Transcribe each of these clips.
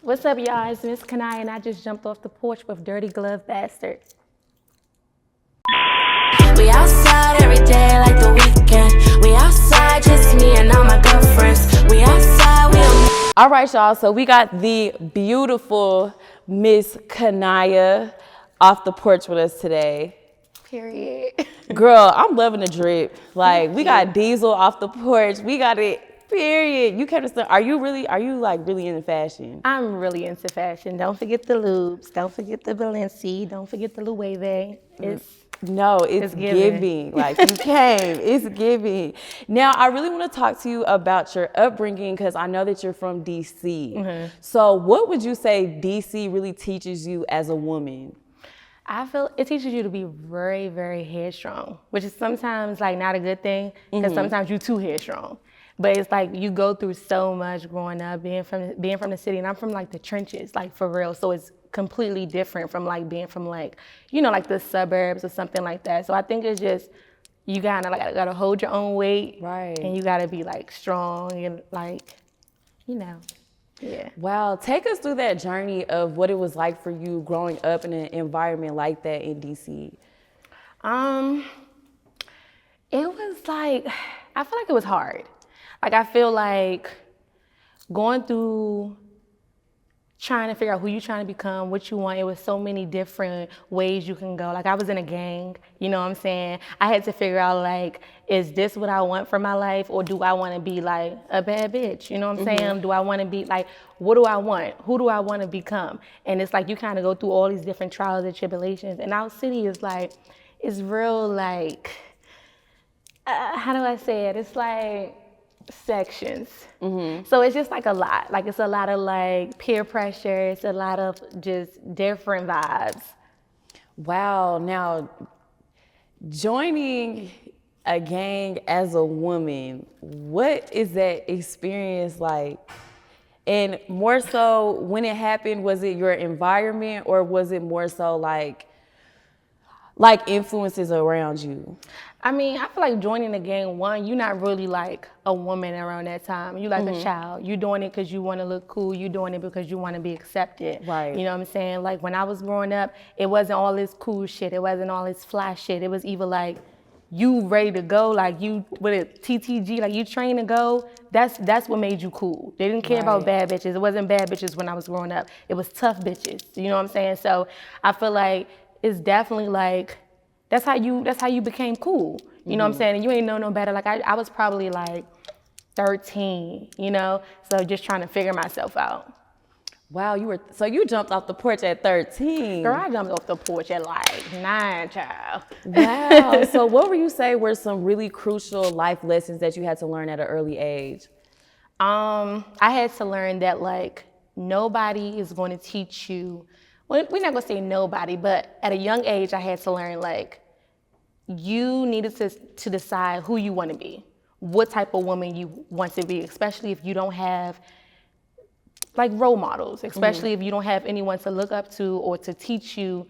What's up, y'all? It's Miss Kaniyah, and I just jumped off the porch with Dirty Glove Bastard. We outside every day like the weekend. We outside, just me and all my girlfriends. We outside, we don't. All right, y'all. So we got the beautiful Miss Kaniyah off the porch with us today. Period. Girl, I'm loving the drip. Like, we got Diesel off the porch. We got it. Period. You kept us. Are you like really into fashion? I'm really into fashion. Don't forget the loops. Don't forget the Balenci. Don't forget the Loewe. It's giving. Like, you came. It's giving. Now, I really want to talk to you about your upbringing because I know that you're from DC. Mm-hmm. So what would you say DC really teaches you as a woman? I feel it teaches you to be very, very headstrong, which is sometimes like not a good thing because sometimes you're too headstrong. But it's like you go through so much growing up, being from the city, and I'm from like the trenches, like for real. So it's completely different from like being from like, you know, like the suburbs or something like that. So I think it's just you gotta hold your own weight, right? And you gotta be like strong and like, you know. Yeah. Wow. Take us through that journey of what it was like for you growing up in an environment like that in DC. It was like, I feel like it was hard. Like, I feel like going through trying to figure out who you're trying to become, what you want, it was so many different ways you can go. Like, I was in a gang, you know what I'm saying? I had to figure out, like, is this what I want for my life, or do I want to be, like, a bad bitch, you know what I'm saying? Do I want to be, like, what do I want? Who do I want to become? And it's like you kind of go through all these different trials and tribulations. And our city is, like, it's real, like, how do I say it? It's, like, sections. So it's just like a lot. Like it's a lot of like peer pressure. It's a lot of just different vibes. Wow. Now, joining a gang as a woman, what is that experience like? And more so when it happened, was it your environment or was it more so like influences around you? I mean, I feel like joining the gang, one, you're not really like a woman around that time. You like a child. You're doing it because you want to look cool. You're doing it because you want to be accepted. Right. You know what I'm saying? Like when I was growing up, it wasn't all this cool shit. It wasn't all this fly shit. It was either like you ready to go, like you with a TTG, like you trained to go. That's what made you cool. They didn't care about bad bitches. It wasn't bad bitches when I was growing up. It was tough bitches. You know what I'm saying? So I feel like it's definitely like, that's how you became cool. You know what I'm saying? And you ain't know no better. Like I was probably like 13, you know? So just trying to figure myself out. Wow, you jumped off the porch at 13. Girl, I jumped off the porch at like 9, child. Wow. So what would you say were some really crucial life lessons that you had to learn at an early age? I had to learn that like nobody is going to teach you. Well, we're not gonna say nobody, but at a young age, I had to learn like you needed to decide who you want to be, what type of woman you want to be, especially if you don't have like role models, especially if you don't have anyone to look up to or to teach you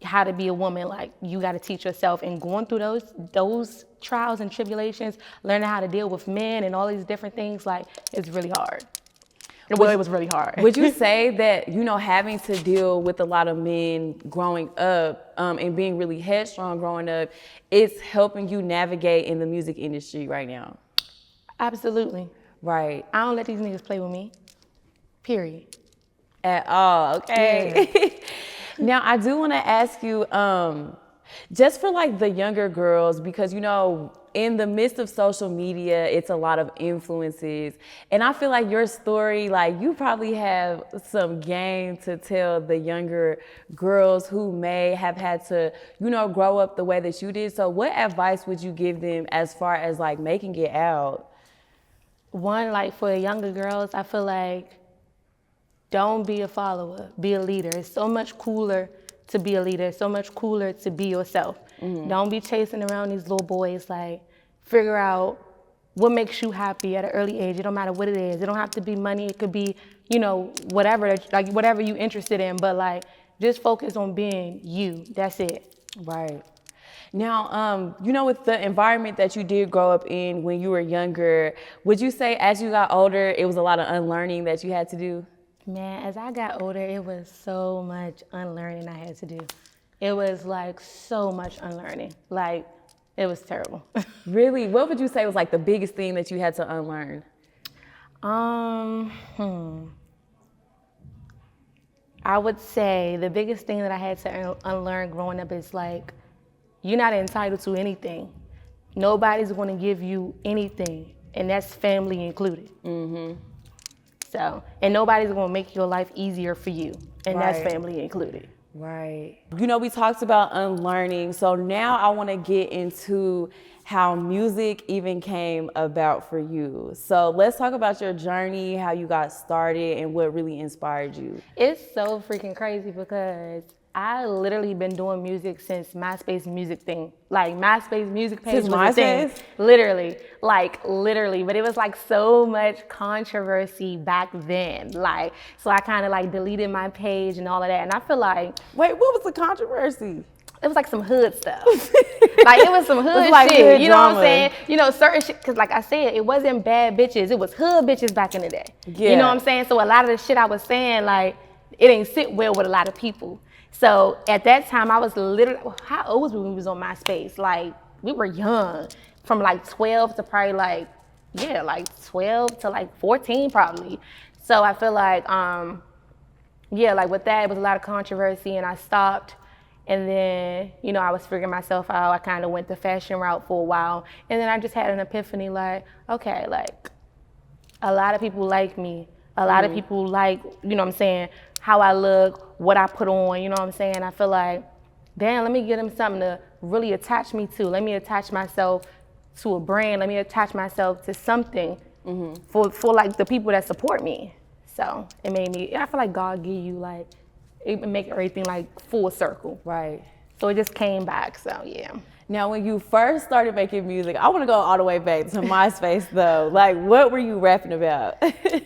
how to be a woman. Like you got to teach yourself, and going through those trials and tribulations, learning how to deal with men and all these different things, like it's really hard. Well, it was really hard. Would you say that, you know, having to deal with a lot of men growing up and being really headstrong growing up, it's helping you navigate in the music industry right now? Absolutely. Right. I don't let these niggas play with me. Period. At all, okay. Yeah. Now, I do want to ask you, just for like the younger girls, because, you know, in the midst of social media, it's a lot of influences. And I feel like your story, like you probably have some game to tell the younger girls who may have had to, you know, grow up the way that you did. So what advice would you give them as far as like making it out? One, like for the younger girls, I feel like don't be a follower, be a leader. It's so much cooler to be a leader. It's so much cooler to be yourself. Don't be chasing around these little boys. Like, figure out what makes you happy at an early age. It don't matter what it is. It don't have to be money. It could be, you know, whatever you're interested in. But like, just focus on being you. That's it. Right. Now, you know, with the environment that you did grow up in when you were younger, would you say as you got older, it was a lot of unlearning that you had to do? Man, as I got older, it was so much unlearning I had to do. It was like so much unlearning. Like, it was terrible. Really? What would you say was like the biggest thing that you had to unlearn? Um, hmm. I would say the biggest thing that I had to unlearn growing up is like, you're not entitled to anything. Nobody's going to give you anything, and that's family included. So, and nobody's going to make your life easier for you, and that's Right. family included. Right. You know, we talked about unlearning. So now I want to get into how music even came about for you. So let's talk about your journey, how you got started, and what really inspired you. It's so freaking crazy because I literally been doing music since MySpace music thing. Like MySpace music page Since was a thing. MySpace? Literally. But it was like so much controversy back then. Like, so I kind of like deleted my page and all of that. And I feel like Wait, what was the controversy? it was like some hood stuff. Like it was some hood like shit. hood You know what I'm drama. saying? You know, certain shit, cause like I said, it wasn't bad bitches. It was hood bitches back in the day. Yeah. You know what I'm saying? So a lot of the shit I was saying, like, it didn't sit well with a lot of people. So at that time, I was literally, how old was we when we was on MySpace? Like, we were young, from like 12 to probably like, yeah, like 12 to like 14 probably. So I feel like, yeah, like with that, it was a lot of controversy and I stopped. And then, you know, I was figuring myself out. I kind of went the fashion route for a while. And then I just had an epiphany like, okay, like a lot of people like me. A lot of people like, you know what I'm saying, how I look, what I put on, you know what I'm saying? I feel like, damn, let me get them something to really attach me to. Let me attach myself to a brand. Let me attach myself to something for like the people that support me. So it made me, I feel like God give you like, it make everything like full circle. Right. So it just came back, so yeah. Now, when you first started making music, I want to go all the way back to MySpace though. Like, what were you rapping about?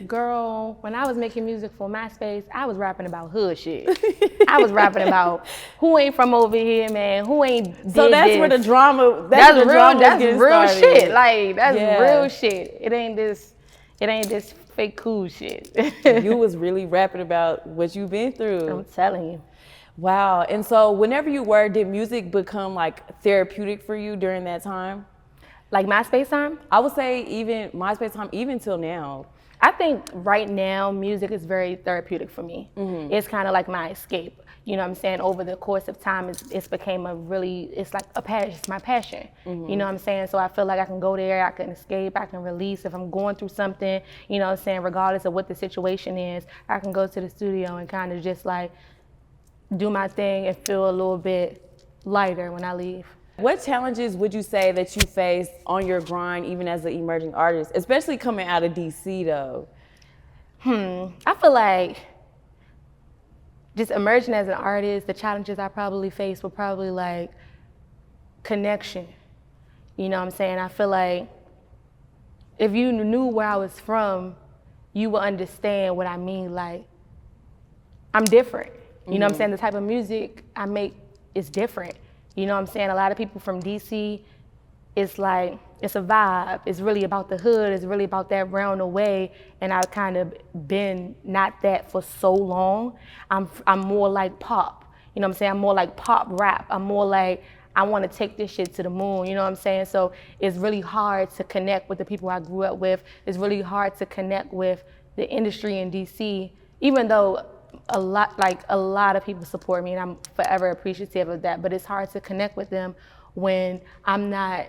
Girl, when I was making music for MySpace, I was rapping about hood shit. I was rapping about who ain't from over here, man, who ain't did So that's this. where the drama, That's where the real, drama was that's getting real started. shit. Like, that's Yeah. real shit. It ain't this fake cool shit. You was really rapping about what you've been through. I'm telling you. Wow. And so whenever you were, did music become like therapeutic for you during that time? Like MySpace time? I would say even MySpace time, even till now. I think right now music is very therapeutic for me. It's kind of like my escape. You know what I'm saying? Over the course of time, it's became it's like a passion. It's my passion. You know what I'm saying? So I feel like I can go there, I can escape, I can release. If I'm going through something, you know what I'm saying, regardless of what the situation is, I can go to the studio and kind of just like do my thing and feel a little bit lighter when I leave. What challenges would you say that you faced on your grind, even as an emerging artist, especially coming out of DC though? I feel like just emerging as an artist, the challenges I probably faced were probably like connection. You know what I'm saying? I feel like if you knew where I was from, you would understand what I mean. Like, I'm different. You know what I'm saying? The type of music I make is different. You know what I'm saying? A lot of people from DC, it's like, it's a vibe. It's really about the hood. It's really about that round away. And I've kind of been not that for so long. I'm more like pop. You know what I'm saying? I'm more like pop rap. I'm more like, I want to take this shit to the moon. You know what I'm saying? So it's really hard to connect with the people I grew up with. It's really hard to connect with the industry in DC, even though a lot of people support me and I'm forever appreciative of that, but it's hard to connect with them when I'm not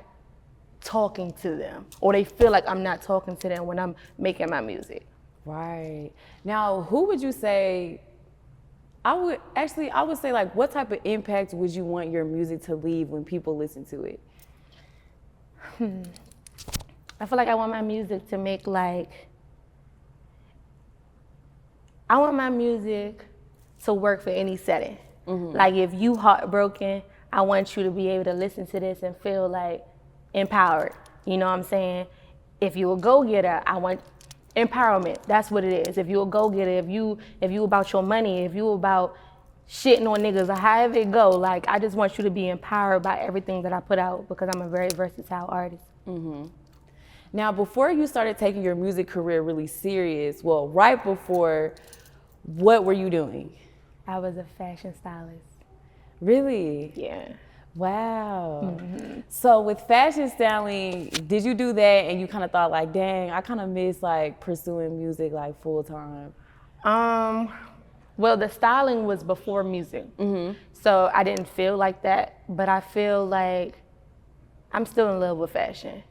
talking to them or they feel like I'm not talking to them when I'm making my music. Right. Now, who would you say, I would say like, what type of impact would you want your music to leave when people listen to it? I feel like I want my music to make I want my music to work for any setting. Like if you heartbroken, I want you to be able to listen to this and feel like empowered. You know what I'm saying? If you're a go-getter, I want empowerment. That's what it is. If you're a go-getter, if you about your money, if you about shitting on niggas or however it go, like I just want you to be empowered by everything that I put out because I'm a very versatile artist. Now, before you started taking your music career really serious, well, right before, What were you doing? I was a fashion stylist. Really? Yeah. Wow. So with fashion styling, did you do that and you kind of thought like, dang, I kind of miss like pursuing music like full time? Well, the styling was before music. So I didn't feel like that, but I feel like I'm still in love with fashion.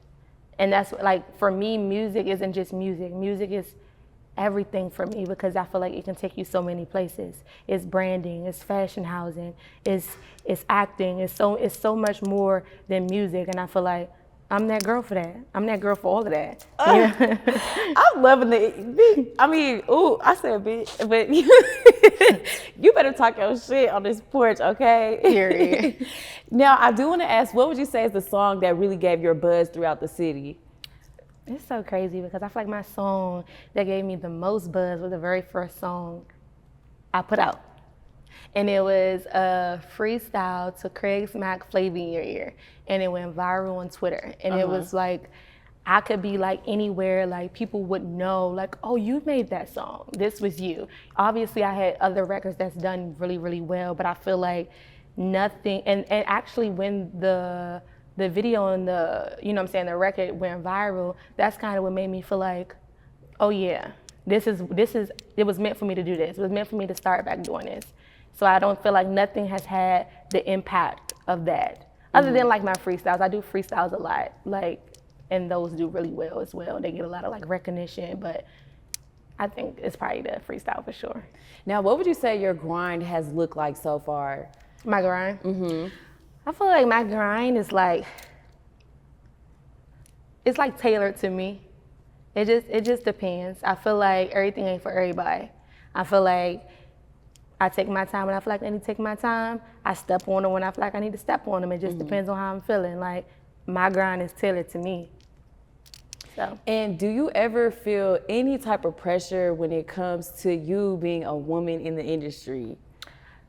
And that's like, for me, music isn't just music. Music is everything for me because I feel like it can take you so many places. It's branding, it's fashion housing, it's acting, it's so much more than music. And I feel like I'm that girl for that. I'm that girl for all of that. Yeah. I'm loving it. I mean, ooh, I said bitch, but you better talk your shit on this porch, okay? Period. Now, I do want to ask, what would you say is the song that really gave your buzz throughout the city? It's so crazy because I feel like my song that gave me the most buzz was the very first song I put out. And it was a freestyle to Craig Mack, Flava In Your Ear. And it went viral on Twitter. And it was like, I could be like anywhere, like people would know, like, oh, you made that song. This was you. Obviously, I had other records that's done really, really well, but I feel like nothing, and actually when the video and the, you know what I'm saying, the record went viral, that's kind of what made me feel like, oh yeah, this is, it was meant for me to do this. It was meant for me to start back doing this. So I don't feel like nothing has had the impact of that. Other than like my freestyles, I do freestyles a lot, like, and those do really well as well. They get a lot of like recognition, but I think it's probably the freestyle for sure. Now, what would you say your grind has looked like so far? My grind? I feel like my grind is like, it's like tailored to me. It just depends. I feel like everything ain't for everybody. I feel like I take my time when I feel like I need to take my time. I step on them when I feel like I need to step on them. It just depends on how I'm feeling. Like, my grind is tailored to me. So. And do you ever feel any type of pressure when it comes to you being a woman in the industry?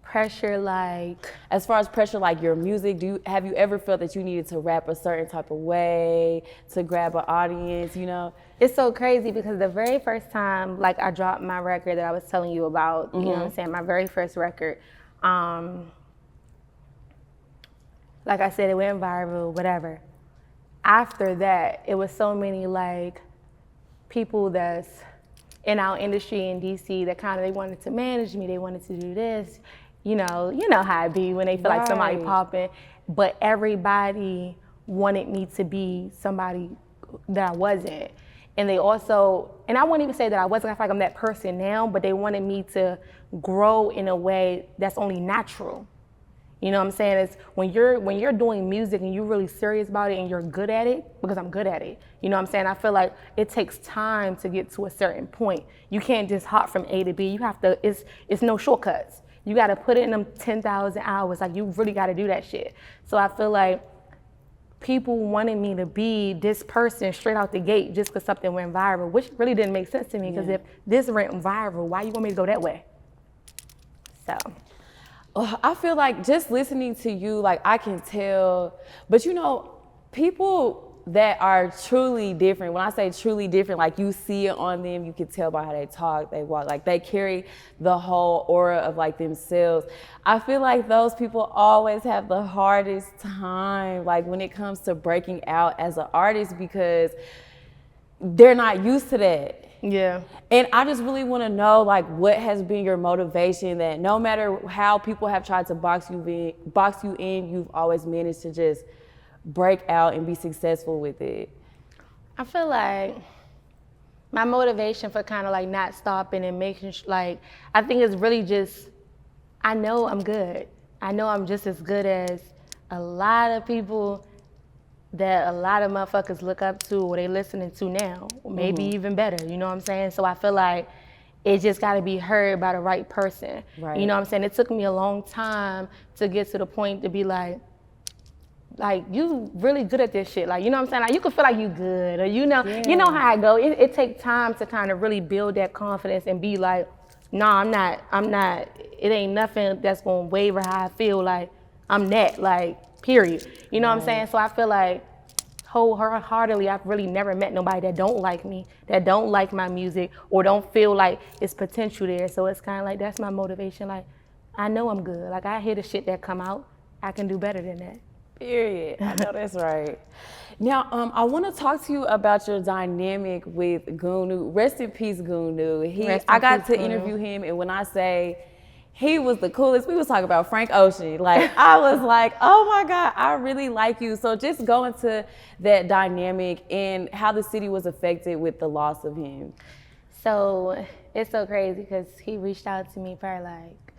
Pressure like? As far as pressure like your music, have you ever felt that you needed to rap a certain type of way to grab an audience, you know? It's so crazy because the very first time, like, I dropped my record that I was telling you about, you know what I'm saying, my very first record, like I said, it went viral, whatever. After that, it was so many like people that's in our industry in DC that kind of, they wanted to manage me, they wanted to do this, you know how it be when they feel like somebody popping, but everybody wanted me to be somebody that I wasn't. And they also, and I wouldn't even say that I wasn't, I feel like I'm that person now, but they wanted me to grow in a way that's only natural. You know what I'm saying? It's when you're doing music and you're really serious about it and you're good at it, because I'm good at it. You know what I'm saying? I feel like it takes time to get to a certain point. You can't just hop from A to B. You have to, it's no shortcuts. You got to put in them 10,000 hours. Like, you really got to do that shit. So I feel like people wanted me to be this person straight out the gate just because something went viral, which really didn't make sense to me, because if this went viral, why you want me to go that way? So. I feel like just listening to you, like, I can tell, but you know, people that are truly different, when I say truly different, like, you see it on them, you can tell by how they talk, they walk, like, they carry the whole aura of like themselves. I feel like those people always have the hardest time, like, when it comes to breaking out as an artist, because they're not used to that. Yeah. And I just really want to know, like, what has been your motivation that no matter how people have tried to box you in, you've always managed to just break out and be successful with it? I feel like my motivation for kind of like not stopping and making like, I think it's really just, I know I'm good. I know I'm just as good as a lot of people that a lot of motherfuckers look up to or they listening to now, or maybe even better, you know what I'm saying? So I feel like it just gotta be heard by the right person. Right. You know what I'm saying? It took me a long time to get to the point to be like, you really good at this shit. Like, you know what I'm saying? Like, you can feel like you good, or you know how I go. It takes time to kind of really build that confidence and be like, nah, I'm not, it ain't nothing that's gonna waver how I feel, like, I'm that, like, period. You know what I'm saying? So I feel like wholeheartedly, I've really never met nobody that don't like me, that don't like my music, or don't feel like it's potential there. So it's kind of like, that's my motivation. Like, I know I'm good. Like, I hear the shit that come out, I can do better than that. Period. I know that's right. Now, I want to talk to you about your dynamic with Goonew. Rest in peace, Goonew. I got to interview him, and when I say he was the coolest, we was talking about Frank Ocean. Like, I was like, oh my God, I really like you. So just go into that dynamic and how the city was affected with the loss of him. So it's so crazy because he reached out to me probably like,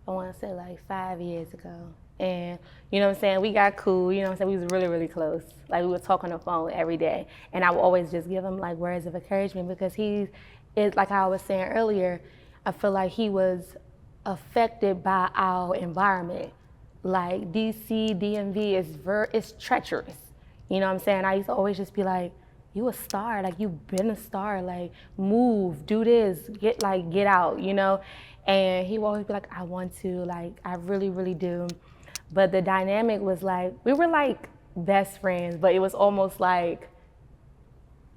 I want to say like 5 years ago. And, you know what I'm saying, we got cool, you know what I'm saying, we was really, really close. Like, we would talk on the phone every day. And I would always just give him, like, words of encouragement because he is, like I was saying earlier, I feel like he was affected by our environment. Like, DC, DMV is treacherous. You know what I'm saying? I used to always just be like, you a star, like, you've been a star, like, move, do this, get out, you know? And he would always be like, I want to, like, I really, really do. But the dynamic was like, we were like best friends, but it was almost like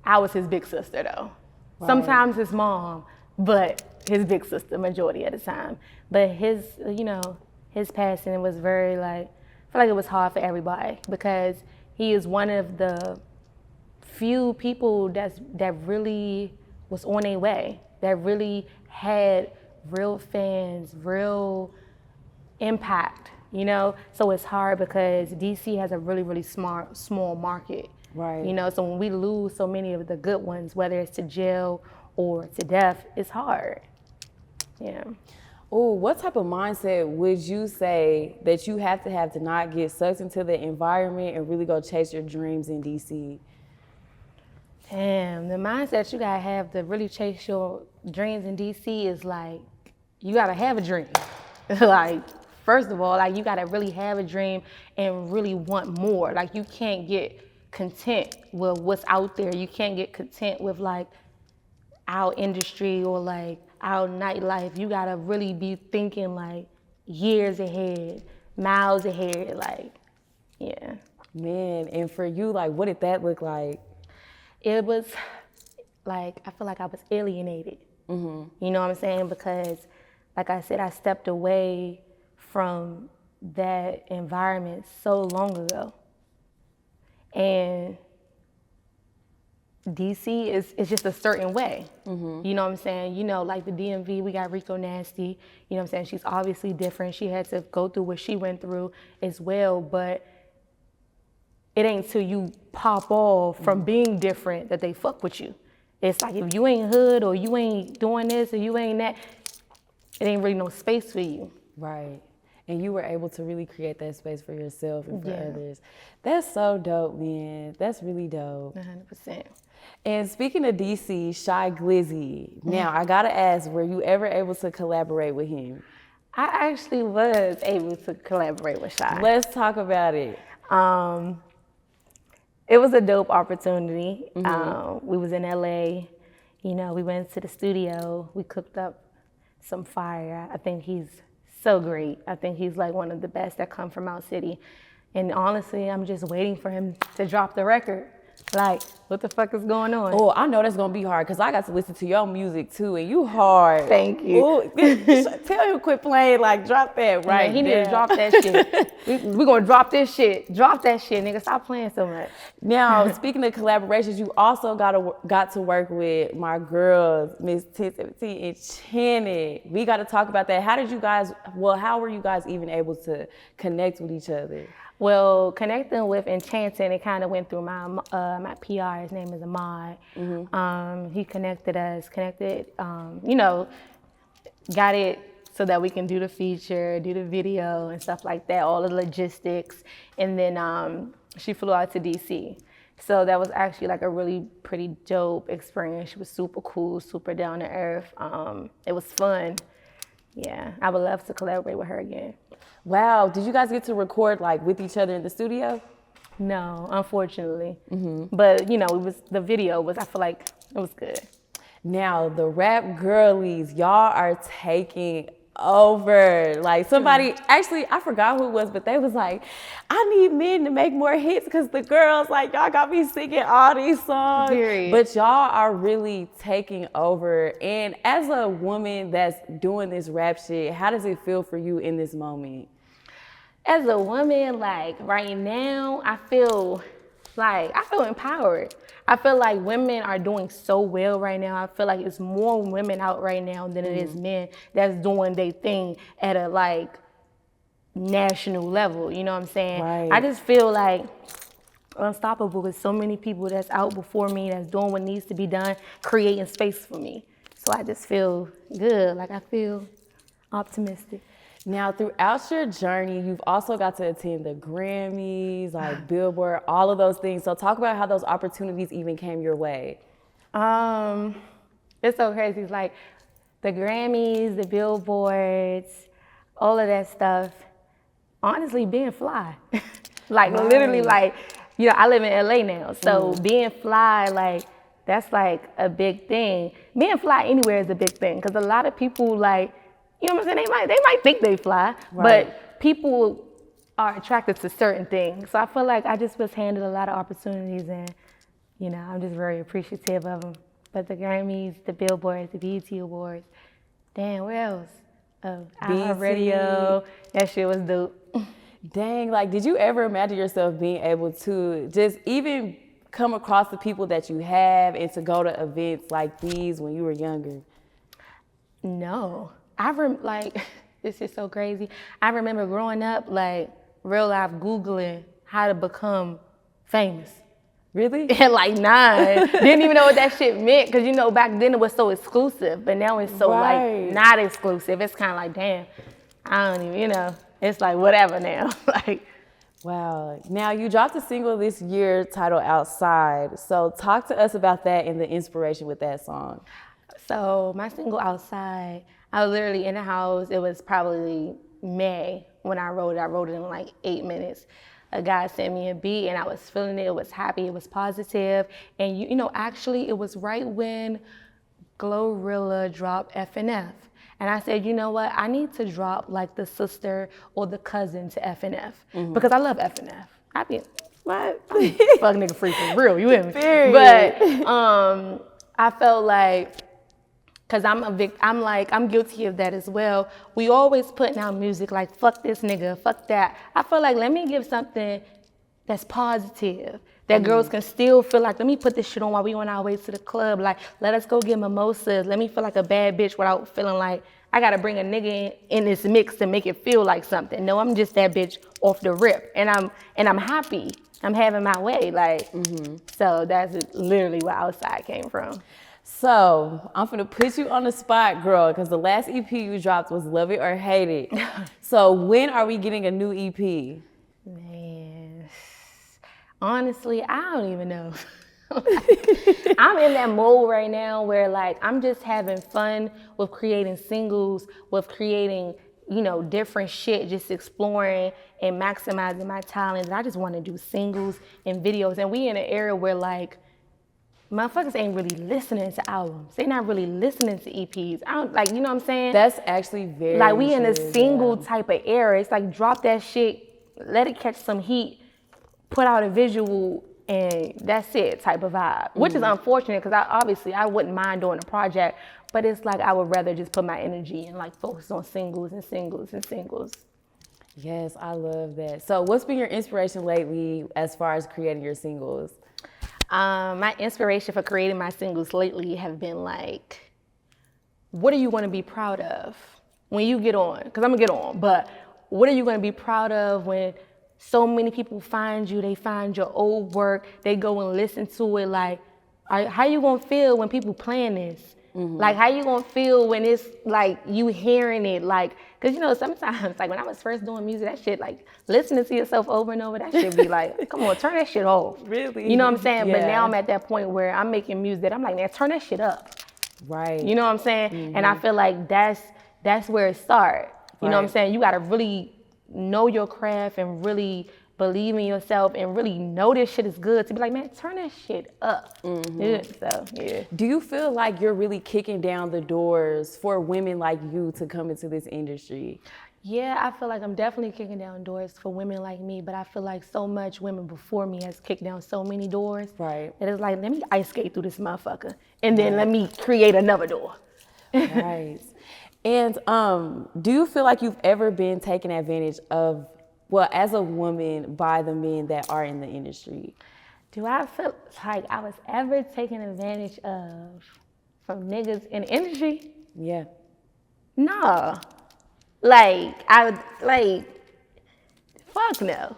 I was his big sister though. Right. Sometimes his mom, but his big sister majority of the time. But his, you know, his passing was very like, I feel like it was hard for everybody because he is one of the few people that really was on their way, that really had real fans, real impact. You know, so it's hard because DC has a really, really small market. Right. You know, so when we lose so many of the good ones, whether it's to jail or to death, it's hard. Yeah. Oh, what type of mindset would you say that you have to not get sucked into the environment and really go chase your dreams in DC? Damn, the mindset you gotta have to really chase your dreams in DC is like, you gotta have a dream. Like, first of all, like, you gotta really have a dream and really want more. Like, you can't get content with what's out there. You can't get content with like our industry or like our nightlife. You gotta really be thinking like years ahead, miles ahead, like, yeah. Man, and for you, like, what did that look like? It was like, I feel like I was alienated. Mm-hmm. You know what I'm saying? Because, like I said, I stepped away from that environment so long ago. And DC is just a certain way. Mm-hmm. You know what I'm saying? You know, like the DMV, we got Rico Nasty. You know what I'm saying? She's obviously different. She had to go through what she went through as well, but it ain't till you pop off from being different that they fuck with you. It's like, if you ain't hood or you ain't doing this or you ain't that, it ain't really no space for you. Right. And you were able to really create that space for yourself and for others. That's so dope, man. That's really dope. 100%. And speaking of DC, Shy Glizzy. Now, I gotta ask, were you ever able to collaborate with him? I actually was able to collaborate with Shy. Let's talk about it. It was a dope opportunity. Mm-hmm. We was in LA. You know, we went to the studio. We cooked up some fire. I think he's so great. I think he's like one of the best that come from our city. And honestly, I'm just waiting for him to drop the record. Like, what the fuck is going on? Oh, I know that's gonna be hard because I got to listen to your music too, and you hard. Thank you. Ooh, tell him quit playing, like drop that right. He need to drop that shit. We gonna drop this shit. Drop that shit, nigga. Stop playing so much. Now, speaking of collaborations, you also got to work with my girls, Miss 1017 Enchanting. We got to talk about that. How were you guys even able to connect with each other? Well, connecting with Enchanting, it kind of went through my PR. His name is Ahmad. Mm-hmm. He connected us, you know, got it so that we can do the feature, do the video and stuff like that, all the logistics. And then she flew out to DC. So that was actually like a really pretty dope experience. She was super cool, super down to earth. It was fun. Yeah, I would love to collaborate with her again. Wow, did you guys get to record like with each other in the studio? No, unfortunately. Mm-hmm. But you know, the video was, I feel like it was good. Now, the rap girlies, y'all are taking over. Like somebody, actually, I forgot who it was, but they was like, I need men to make more hits because the girls, like, y'all got me singing all these songs. Period. But y'all are really taking over. And as a woman that's doing this rap shit, how does it feel for you in this moment? As a woman, like right now, I feel empowered. I feel like women are doing so well right now. I feel like it's more women out right now than it is men that's doing their thing at a like national level. You know what I'm saying? Right. I just feel like unstoppable with so many people that's out before me, that's doing what needs to be done, creating space for me. So I just feel good. Like I feel optimistic. Now, throughout your journey, you've also got to attend the Grammys, like Billboard, all of those things. So talk about how those opportunities even came your way. It's so crazy. It's like the Grammys, the Billboards, all of that stuff. Honestly, being fly. Like literally, like, you know, I live in LA now. So being fly, like, that's like a big thing. Being fly anywhere is a big thing. Because a lot of people like, you know what I'm saying? They might think they fly, but people are attracted to certain things. So I feel like I just was handed a lot of opportunities, and you know, I'm just very appreciative of them. But the Grammys, the Billboards, the BET Awards, damn, where else? Radio, that shit was dope. Dang, like, did you ever imagine yourself being able to just even come across the people that you have and to go to events like these when you were younger? No. Like, this is so crazy. I remember growing up, like, real life Googling how to become famous. Really? At like 9. Didn't even know what that shit meant, because, you know, back then it was so exclusive, but now it's so, like, not exclusive. It's kind of like, damn, I don't even, you know, it's like whatever now. Like, wow. Now, you dropped a single this year titled Outside. So talk to us about that and the inspiration with that song. So my single Outside, I was literally in the house. It was probably May when I wrote it. I wrote it in like 8 minutes. A guy sent me a beat and I was feeling it. It was happy. It was positive. And you know, actually it was right when Glorilla dropped FNF. And I said, you know what? I need to drop like the sister or the cousin to FNF because I love FNF. I be, what? Fuck nigga free for real. You hear me? Period. But I felt like, cause I'm guilty of that as well. We always putting out music like, fuck this nigga, fuck that. I feel like, let me give something that's positive, that girls can still feel like, let me put this shit on while we on our way to the club. Like, let us go get mimosas. Let me feel like a bad bitch without feeling like I gotta bring a nigga in this mix to make it feel like something. No, I'm just that bitch off the rip. And I'm happy. I'm having my way. Like, so that's literally where Outside came from. So I'm gonna put you on the spot, girl, because the last EP you dropped was Love It or Hate It. So when are we getting a new EP? Man, honestly, I don't even know. I'm in that mode right now where like I'm just having fun with creating singles, with creating, you know, different shit, just exploring and maximizing my talents. I just want to do singles and videos. And we in an era where like motherfuckers ain't really listening to albums. They not really listening to EPs. I don't, like, you know what I'm saying? That's actually very like we in a true, single type of era. It's like drop that shit, let it catch some heat, put out a visual, and that's it type of vibe. Which is unfortunate because I wouldn't mind doing a project, but it's like I would rather just put my energy and like focus on singles and singles and singles. Yes, I love that. So what's been your inspiration lately as far as creating your singles? My inspiration for creating my singles lately have been like, what are you going to be proud of when you get on? Because I'm going to get on, but what are you going to be proud of when so many people find you, they find your old work, they go and listen to it? Like, how you going to feel when people playing this? Like, how you gonna feel when it's like you hearing it? Like, cause you know, sometimes like when I was first doing music, that shit, like listening to yourself over and over, that shit be like, come on, turn that shit off. Really? You know what I'm saying? Yeah. But now I'm at that point where I'm making music that I'm like, man, turn that shit up. Right. You know what I'm saying? And I feel like that's where it starts. You know what I'm saying? You gotta really know your craft and really believe in yourself and really know this shit is good, to be like, man, turn that shit up. Yeah, so, yeah. Do you feel like you're really kicking down the doors for women like you to come into this industry? Yeah, I feel like I'm definitely kicking down doors for women like me, but I feel like so much women before me has kicked down so many doors. Right. That it's like, let me ice skate through this motherfucker, and then let me create another door. Right. And do you feel like you've ever been taken advantage of, well, as a woman, by the men that are in the industry? Do I feel like I was ever taken advantage of from niggas in the industry? Yeah. No. Like, I would, like, fuck no.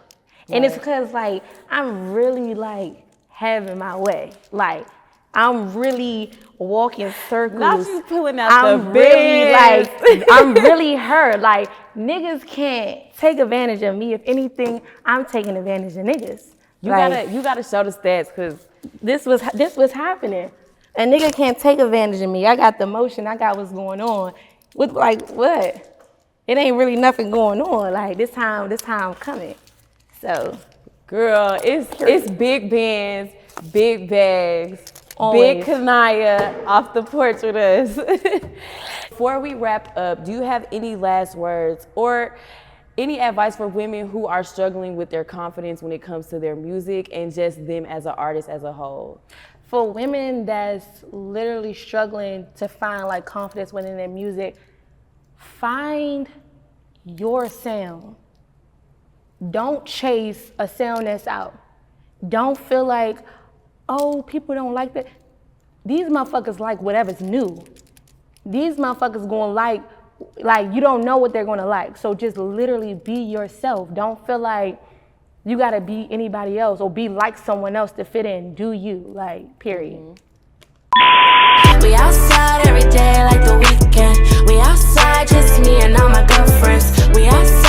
And it's because, like, I'm really, like, having my way. Like, I'm really walking circles. Not you pulling out I'm the really, best. like, I'm really her. Like, niggas can't take advantage of me. If anything, I'm taking advantage of niggas. You Like, gotta show the stats, because this was happening. A nigga can't take advantage of me. I got the motion. I got what's going on. With, like, what? It ain't really nothing going on. Like, this time I'm coming. So, girl, it's big bands, big bags, Always. big Kaniyah off the porch with us. Before we wrap up, do you have any last words or any advice for women who are struggling with their confidence when it comes to their music and just them as an artist as a whole? for women that's literally struggling to find like confidence within their music, find your sound. Don't chase a sound that's out. Don't feel like, oh, people don't like that. These motherfuckers like whatever's new. These motherfuckers gonna like you don't know what they're gonna like. So just literally be yourself. Don't feel like you gotta be anybody else or be like someone else to fit in. Do you, like, period. We outside every day like the weekend. We outside, just me and all my girlfriends. We outside.